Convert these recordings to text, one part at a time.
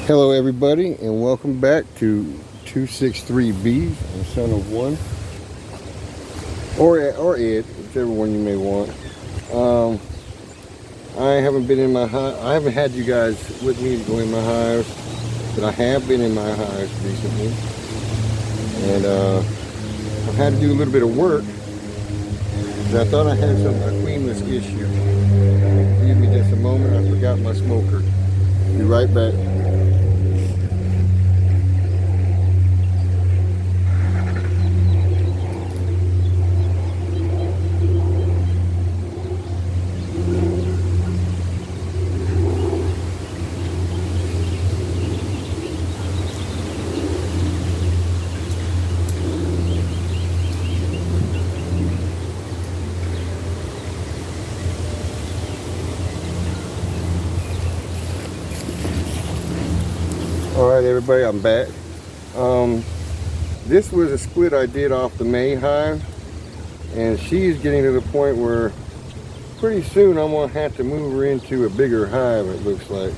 Hello everybody and welcome back to 263 Bees, the son of one, or Ed, whichever one you may want. I haven't been in my hive. I haven't had you guys with me to go in my hives, but I have been in my hives recently, and I've had to do a little bit of work because I thought I had a queenless issue. Give me just a moment. I forgot my smoker. Be right back. Alright everybody, I'm back. This was a split I did off the May hive, and she's getting to the point where pretty soon I'm going to have to move her into a bigger hive, it looks like.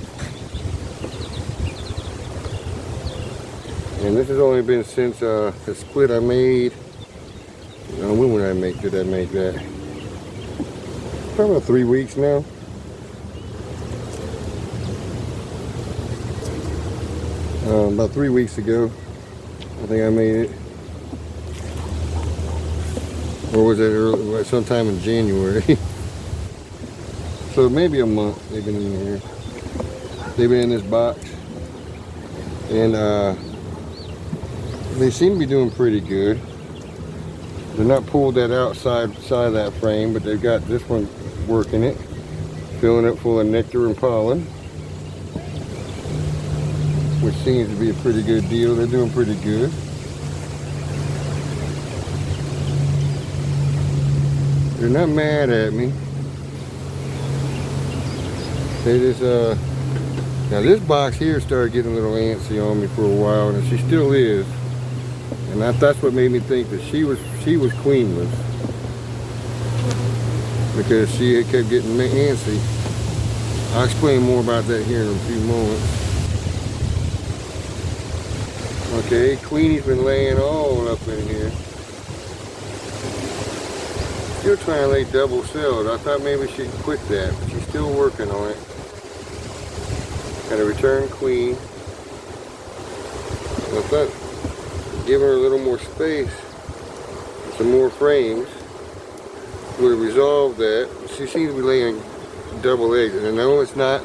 And this has only been since the split I made. When did I make that? Probably about 3 weeks now. About 3 weeks ago, I think I made it. Or was it early, sometime in January? So maybe a month they've been in here. They've been in this box. And they seem to be doing pretty good. They're not pulled that outside of that frame, but they've got this one working it, filling it full of nectar and pollen, which seems to be a pretty good deal. They're doing pretty good. They're not mad at me. They just, now this box here started getting a little antsy on me for a while, and she still is. And that's what made me think that she was queenless, because she kept getting antsy. I'll explain more about that here in a few moments. Okay, Queenie's been laying all up in here. Still trying to lay double celled. I thought maybe she'd quit that, but she's still working on it. Got a return queen. I thought giving her a little more space, some more frames, would have resolved that. She seems to be laying double eggs, and I know it's not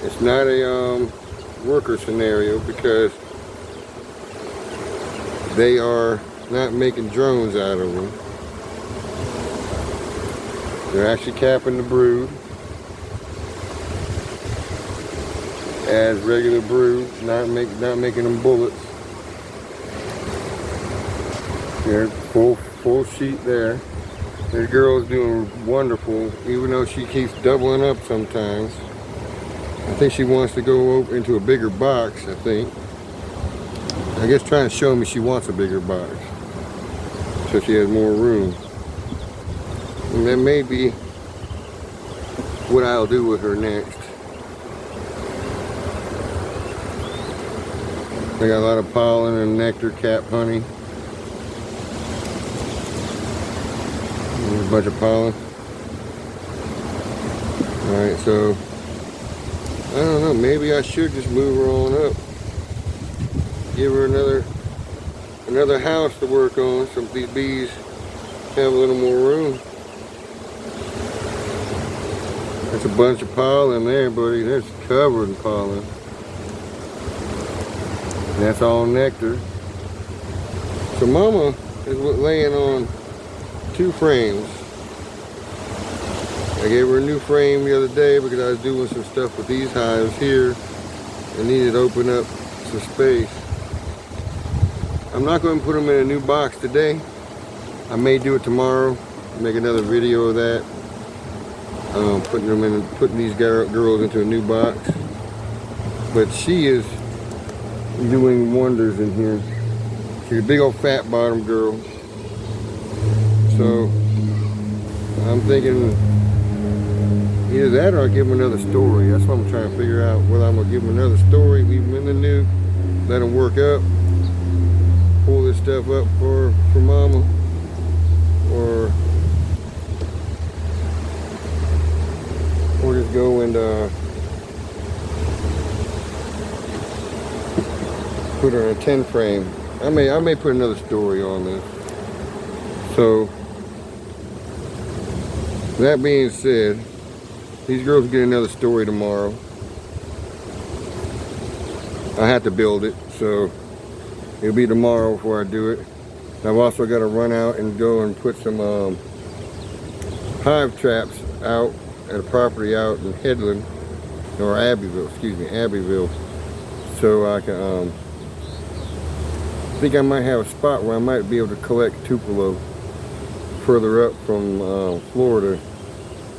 a worker scenario, because they are not making drones out of them. They're actually capping the brood as regular brood, not making them bullets. There's full sheet there. This girl's doing wonderful, even though she keeps doubling up sometimes. I think she wants to go into a bigger box, I think. I guess trying to show me she wants a bigger box, so she has more room. And that may be what I'll do with her next. They got a lot of pollen and nectar, cap honey. There's a bunch of pollen. Alright, so I don't know, maybe I should just move her on up. Give her another house to work on, so these bees have a little more room. That's a bunch of pollen there, buddy. That's covered in pollen. And that's all nectar. So Mama is laying on 2 frames. I gave her a new frame the other day because I was doing some stuff with these hives here and needed to open up some space. I'm not going to put them in a new box today. I may do it tomorrow, make another video of that. Putting these girls into a new box. But she is doing wonders in here. She's a big old fat bottom girl. So I'm thinking Either that or I give them another story. That's what I'm trying to figure out, whether I'm gonna give them another story, leave them in the nuke, let them work up, pull this stuff up for mama, or just go and put her in a 10 frame. I may put another story on this. So that being said, these girls get another story tomorrow. I have to build it, so it'll be tomorrow before I do it. I've also got to run out and go and put some hive traps out at a property out in Headland, or Abbeville, excuse me, Abbeville. So I can, I think I might have a spot where I might be able to collect Tupelo further up from Florida.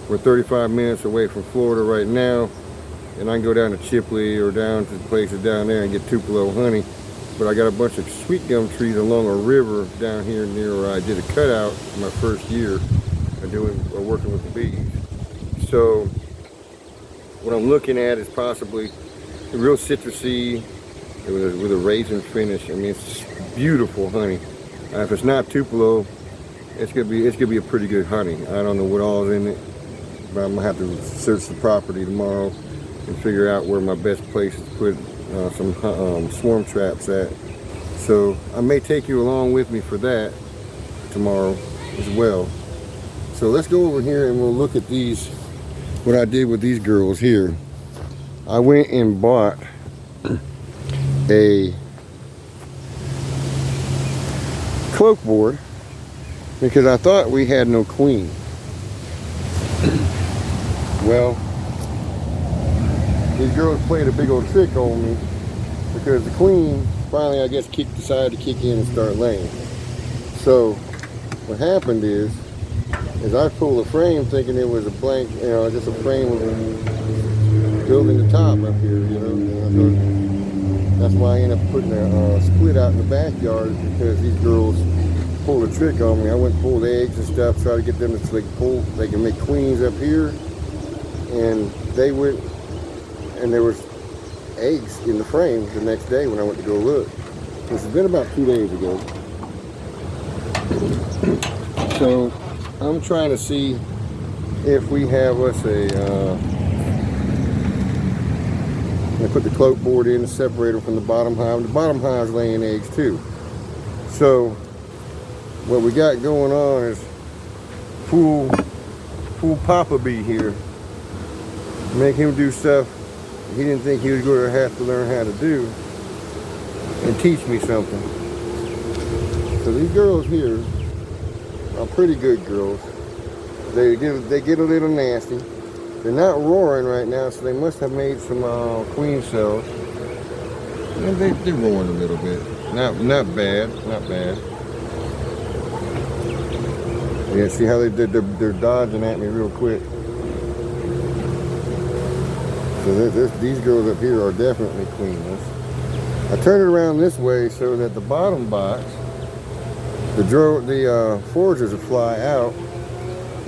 We're 35 minutes away from Florida right now, and I can go down to Chipley or down to places down there and get Tupelo honey. But I got a bunch of sweet gum trees along a river down here near where I did a cutout my first year of working with the bees. So what I'm looking at is possibly a real citrusy with a raisin finish. I mean, it's beautiful honey. If it's not Tupelo, it's gonna be a pretty good honey. I don't know what all is in it, but I'm gonna have to search the property tomorrow and figure out where my best place is to put some swarm traps at. So I may take you along with me for that tomorrow as well. So let's go over here and we'll look at these, what I did with these girls here. I went and bought a cloak board because I thought we had no queen. Well, these girls played a big old trick on me because the queen finally, I guess, decided to kick in and start laying. So what happened is I pulled a frame thinking it was a blank, just a frame of building the top up here, That's why I ended up putting a split out in the backyard, because these girls pulled a trick on me. I went and pulled eggs and stuff, try to get them to they can make queens up here, and they went, and there was eggs in the frame the next day when I went to go look. This has been about 2 days ago. So I'm trying to see if we have us I put the cloak board in to separate them from the bottom hive. The bottom hive is laying eggs too. So what we got going on is full Papa Bee here. Make him do stuff he didn't think he was going to have to learn how to do, and teach me something. So these girls here are pretty good girls. They get a little nasty. They're not roaring right now, so they must have made some queen cells. And they're roaring a little bit. Not bad. Yeah, see how they're dodging at me real quick. So these girls up here are definitely queenless. I turn it around this way so that the bottom box, the foragers will fly out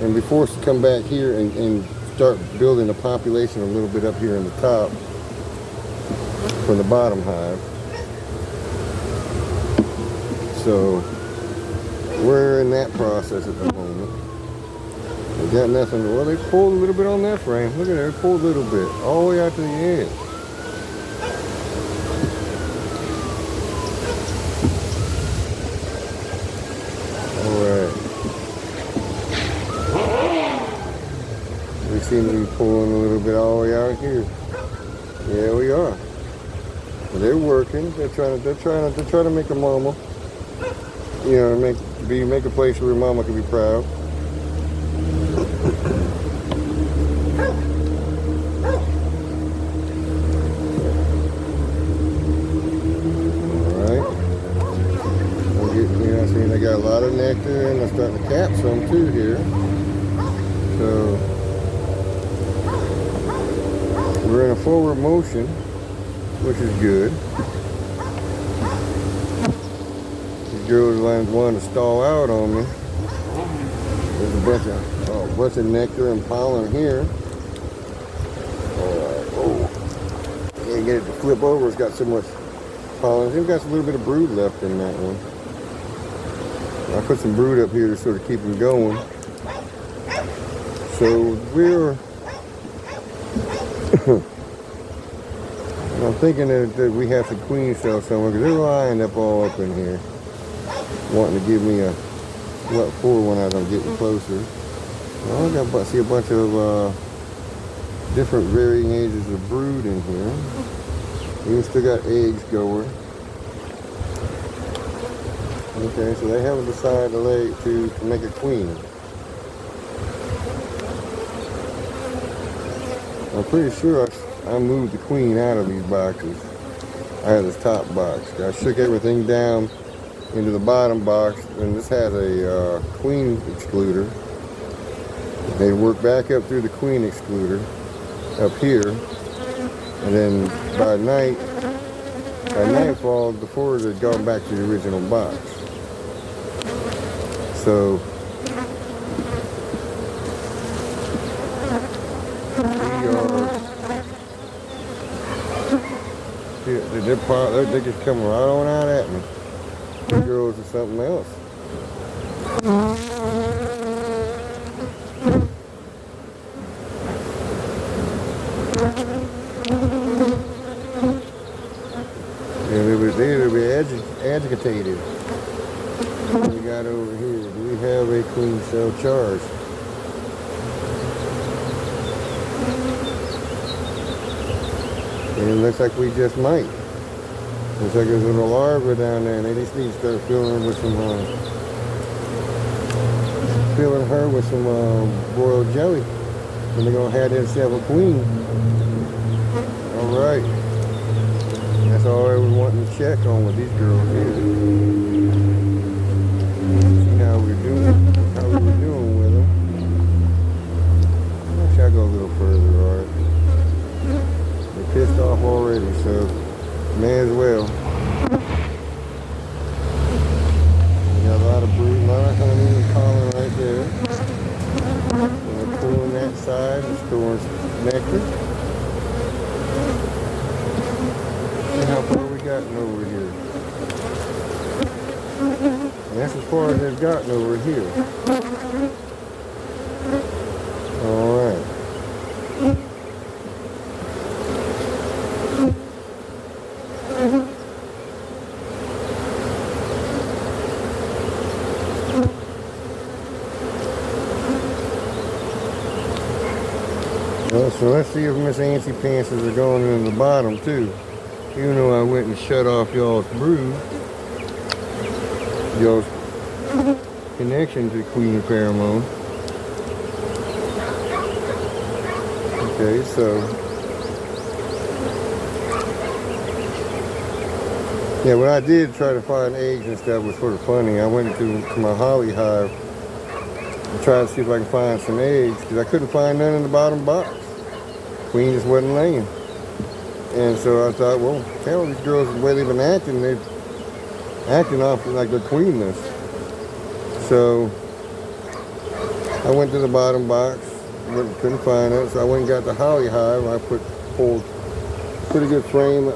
and be forced to come back here and start building a population a little bit up here in the top from the bottom hive. So we're in that process at the moment. We got nothing. Well, they pulled a little bit on that frame. Look at that, they pulled a little bit all the way out to the edge. We seem to be pulling a little bit all the way out here. Yeah, we are. They're working. They're trying to make a mama. Make a place where mama can be proud. All right. I'm getting here. I see they got a lot of nectar, and they're starting to cap some too here. So we're in a forward motion, which is good. These girls wanting to stall out on me. There's a bunch of nectar and pollen here. can't get it to flip over. It's got so much pollen. It's got a little bit of brood left in that one. I put some brood up here to sort of keep them going. So I'm thinking that we have some queen cells somewhere, because they're lined up all up in here, wanting to give me a what for when I'm getting closer. Well, I see a bunch of different varying ages of brood in here. We still got eggs going. Okay, so they haven't decided to make a queen. I'm pretty sure I moved the queen out of these boxes. I had this top box. I shook everything down into the bottom box, and this has a queen excluder. They work back up through the queen excluder up here, and then by nightfall, the fours had gone back to the original box. So they're just coming right on out at me. The girls are something else. They'll be agitated. What we got over here? Do we have a queen cell charge? And it looks like we just might. Looks like there's a little larva down there, and they just need to start filling her with some royal jelly. And they're gonna have themselves a queen. All right. That's all I was wanting to check on with these girls here. See how we were doing with them. Actually, I'll go a little further, all right. They're pissed off already, so may as well. We got a lot of brood, a lot of honey and pollen right there. And they're pulling that side and storing nectar. See how far we gotten over here. And that's as far as they've gotten over here. All right. Well, so let's see if Miss Antsy Pantsers are going in the bottom too. Even though I went and shut off y'all's brood, y'all's connection to queen pheromone. Okay, so yeah, what I did try to find eggs and stuff was sort of funny. I went to my holly hive and tried to see if I could find some eggs, because I couldn't find none in the bottom box. Queen just wasn't laying. And so I thought, well, tell these girls the way they've been acting, they're acting off like they're queenless. So I went to the bottom box, couldn't find it, so I went and got the holly hive. I pulled pretty good frame,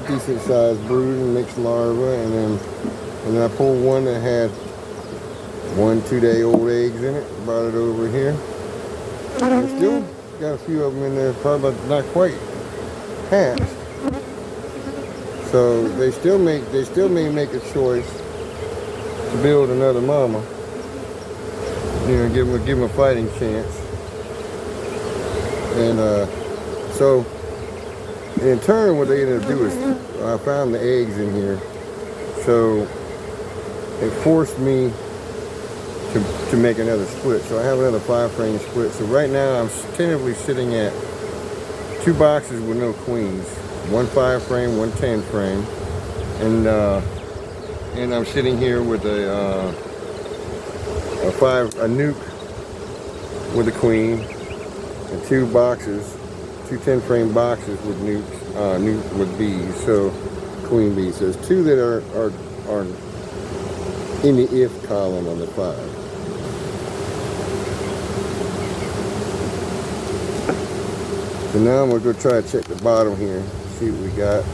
decent sized brood and mixed larvae, and then I pulled one that had 1-2 day old eggs in it, brought it over here. And still got a few of them in there, probably not quite hatched. So they still may make a choice to build another mama. Give them a fighting chance. And so in turn, what they ended up doing is I found the eggs in here, so it forced me to make another split. So I have another 5-frame split. So right now I'm tentatively sitting at 2 boxes with no queens, 1 5-frame, 1 10-frame, and I'm sitting here with a nuke with a queen, and 2 boxes, 2 10-frame boxes with nuke with bees, so queen bees. So there's 2 that are in the if column on the 5. So So now I'm gonna go try to check the bottom here, see what we got.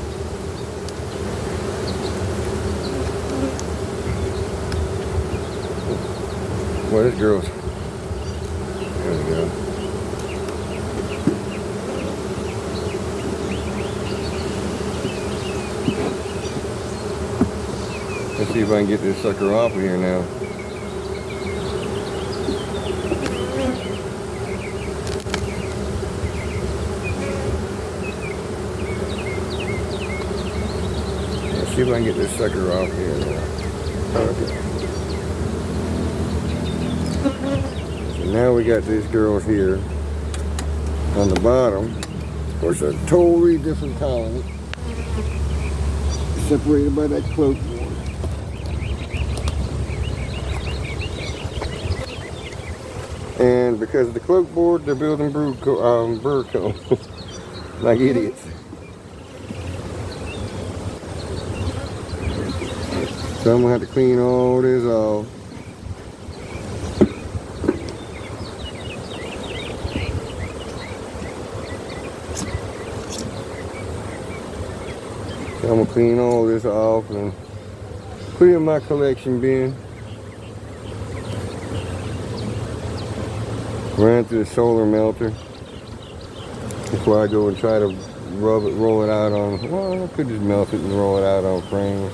Well, this girl's, there we go. Let's see if I can get this sucker off of here now. Let's see if I can get this sucker off here now. Okay. So now we got these girls here on the bottom. Of course, a totally different colony, separated by that cloak board. And because of the cloak board, they're building brood comb like idiots. So I'm gonna have to clean all this off. So I'm gonna clean all this off and put it in my collection bin. Run through the solar melter before I go and try to roll it out on, well, I could just melt it and roll it out on frames.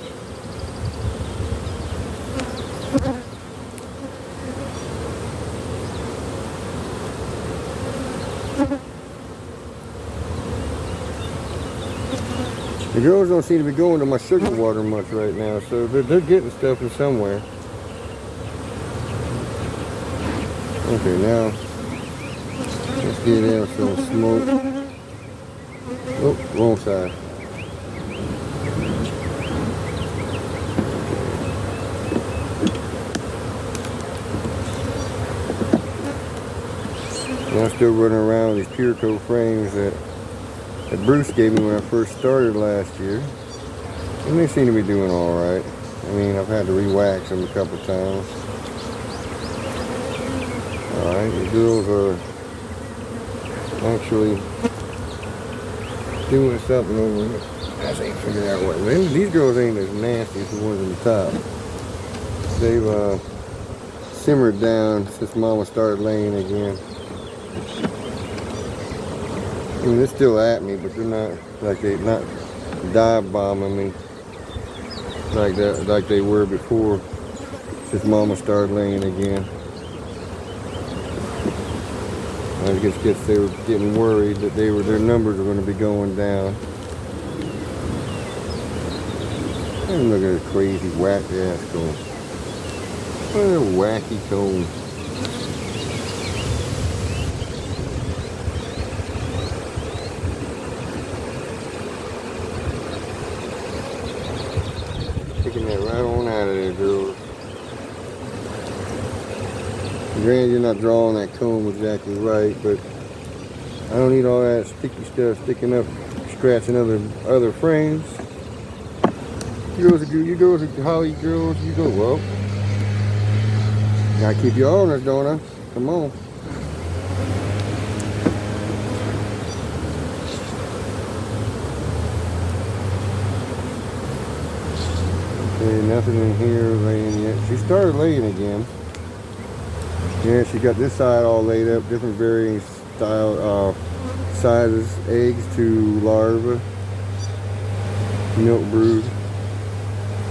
The girls don't seem to be going to my sugar water much right now, so they're getting stuff from somewhere. Okay, now let's get in some smoke. Oh, wrong side. And I'm still running around with these Pure Coat frames that Bruce gave me when I first started last year. And they seem to be doing alright. I mean, I've had to re-wax them a couple times. Alright, the girls are actually doing something over here. I just ain't figured out what. These girls ain't as nasty as the ones on the top. They've simmered down since Mama started laying again. I mean, they're still at me, but they're not not dive bombing me like that, like they were before, since Mama started laying again. I guess they were getting worried that their numbers were going to be going down. And look at this crazy whack ass comb. What a wacky comb. Taking that right on out of there, girls. Granted, you're not drawing that comb exactly right, but I don't need all that sticky stuff sticking up, scratching other frames. You girls are Holly girls, you go, well, gotta keep you honest, don't I? Come on. Okay, nothing in here laying yet. She started laying again. Yeah, she got this side all laid up, different varying style, sizes, eggs to larvae, milk brood,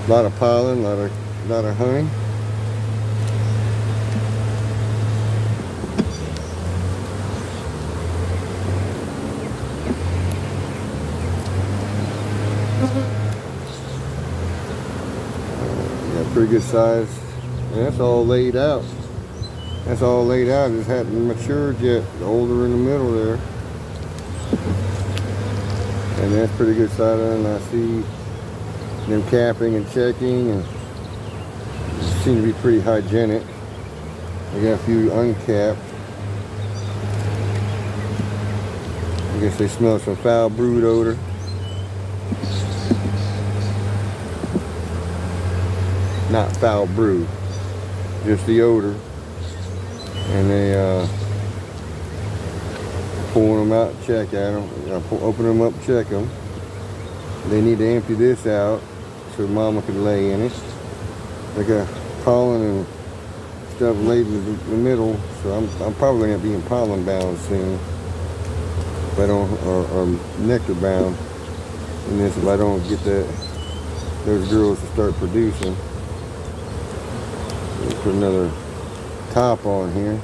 a lot of pollen, a lot of honey. Yeah, pretty good size. And that's all laid out. That's all laid out, it just hadn't matured yet. The older in the middle there. And that's pretty good size, and I see them capping and checking, and seem to be pretty hygienic. I got a few uncapped. I guess they smell some foul brood odor. Not foul brood, just the odor. And they Pulling them out, check at them. Open them up, check them. They need to empty this out so mama can lay in it. They got pollen and stuff laid in the middle, so I'm probably gonna be in pollen bound soon. If I don't, or nectar bound. And this, if I don't get those girls to start producing. Put another top on here.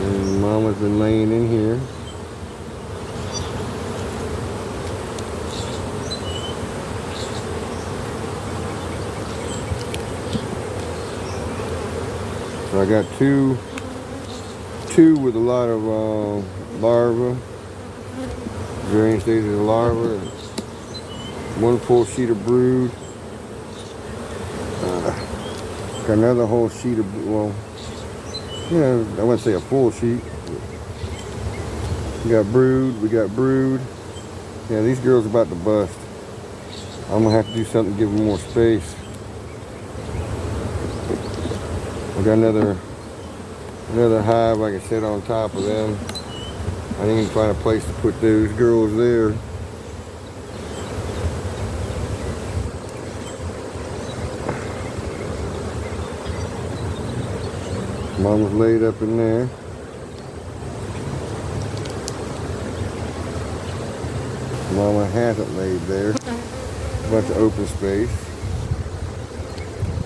And mama's been laying in here. So I got two with a lot of larvae, varying stages of larvae, one full sheet of brood. Got another whole sheet of, well, yeah, I wouldn't say a full sheet. We got brood. Yeah, these girls are about to bust. I'm gonna have to do something to give them more space. We got another hive, like I said, on top of them. I need to find a place to put those girls there. Mama's laid up in there. Mama hasn't laid there. A bunch of open space.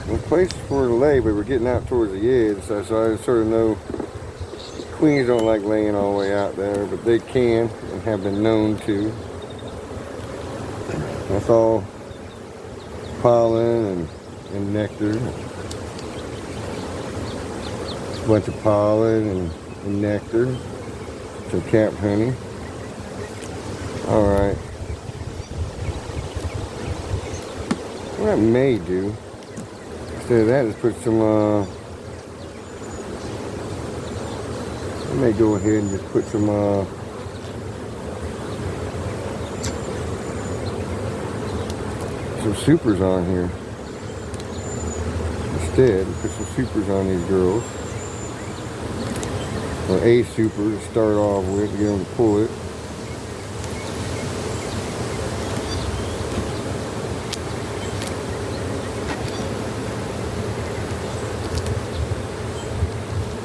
There's places for her to lay, but we're getting out towards the edge, so I sort of know queens don't like laying all the way out there, but they can and have been known to. That's all pollen and nectar. A bunch of pollen and nectar. Some cap honey. Alright. What I may do, instead of that, is put some, I may go ahead and just put some, supers on here. Instead, put some supers on these girls. Or a super to start off with to get them to pull it.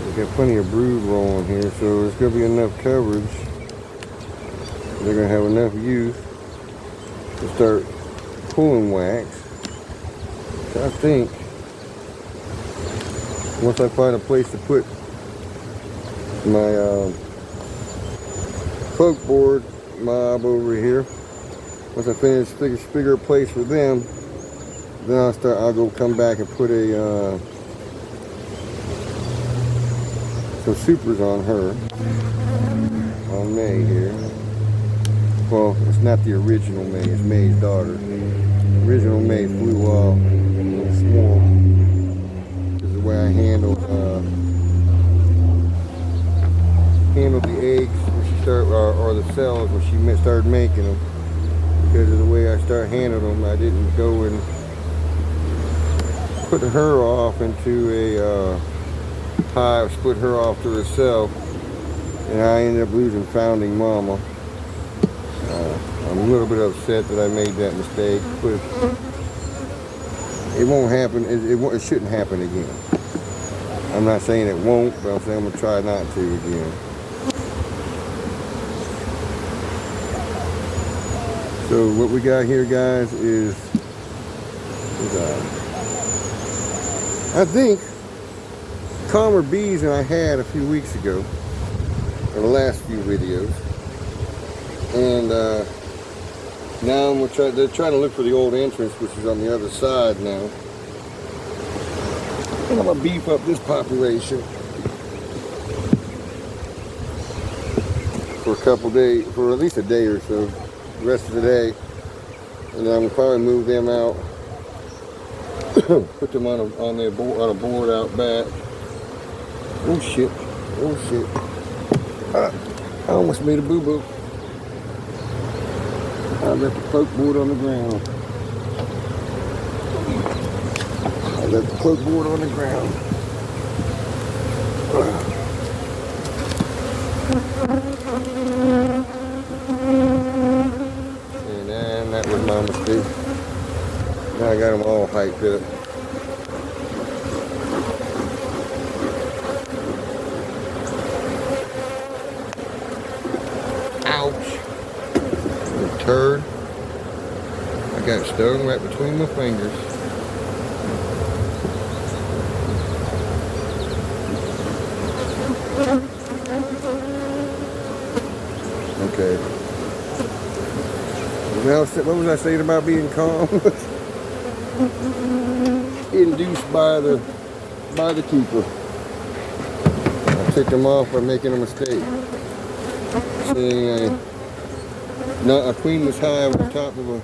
We got plenty of brood rolling here, so there's going to be enough coverage. They're going to have enough youth to start pulling wax. So I think once I find a place to put my cloak board mob over here, once I figure a place for them, then I'll go come back and put a some supers on her, on May here. Well, it's not the original May, it's May's daughter. The original May flew off in a little swarm. This is the way I handled the eggs when she started, or the cells when she started making them. Because of the way I started handling them, I didn't go and put her off into a hive, split her off to herself, and I ended up losing founding mama. I'm a little bit upset that I made that mistake, but it won't happen. It shouldn't happen again. I'm not saying it won't, but I'm saying I'm gonna try not to again. So what we got here, guys, is I think calmer bees than I had a few weeks ago, or the last few videos. And now they're trying to look for the old entrance, which is on the other side now. And I'm gonna beef up this population for a couple days, for at least a day or so, the rest of the day. And then I'm gonna probably move them out, put them on a board out back. Oh shit! Oh shit! I almost made a boo-boo. I left the cloak board on the ground. I left the cloak board on the ground. And that was my mistake. Now I got them all hyped up. Ouch. The turd. I got stung right between my fingers. Okay. Now, what was I saying about being calm? Induced by the keeper. I ticked him off by making a mistake. Saying a queenless hive on top of the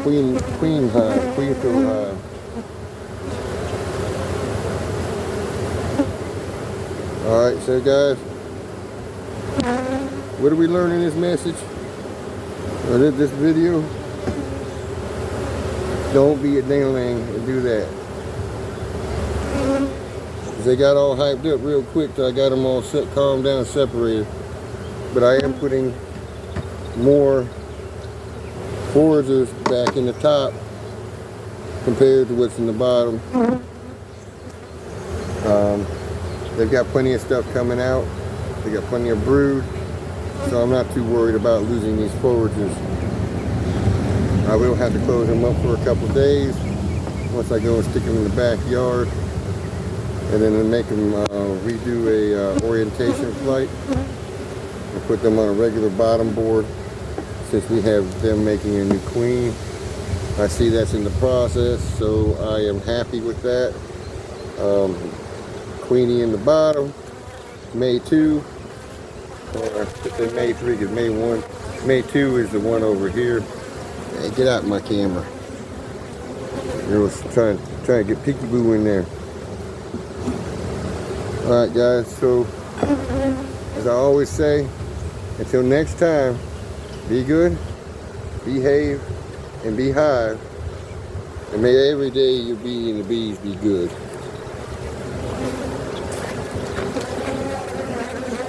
queen hive, queen fill hive. All right, so guys, what are we learning in this message or this video? Don't be a ding-a-ling and do that. They got all hyped up real quick till I got them all calmed down, separated. But I am putting more foragers back in the top compared to what's in the bottom. They've got plenty of stuff coming out. They got plenty of brood, so I'm not too worried about losing these foragers. I will have to close them up for a couple of days once I go and stick them in the backyard, and then make them redo a orientation flight and put them on a regular bottom board, since we have them making a new queen. I see that's in the process, so I am happy with that. Queenie in the bottom, May 2, or if they May 3, because May 1, May 2 is the one over here. Hey, get out my camera. I was trying to get peekaboo in there. Alright guys, so as I always say, until next time, be good, behave, and be hive. And may every day your bee and the bees be good.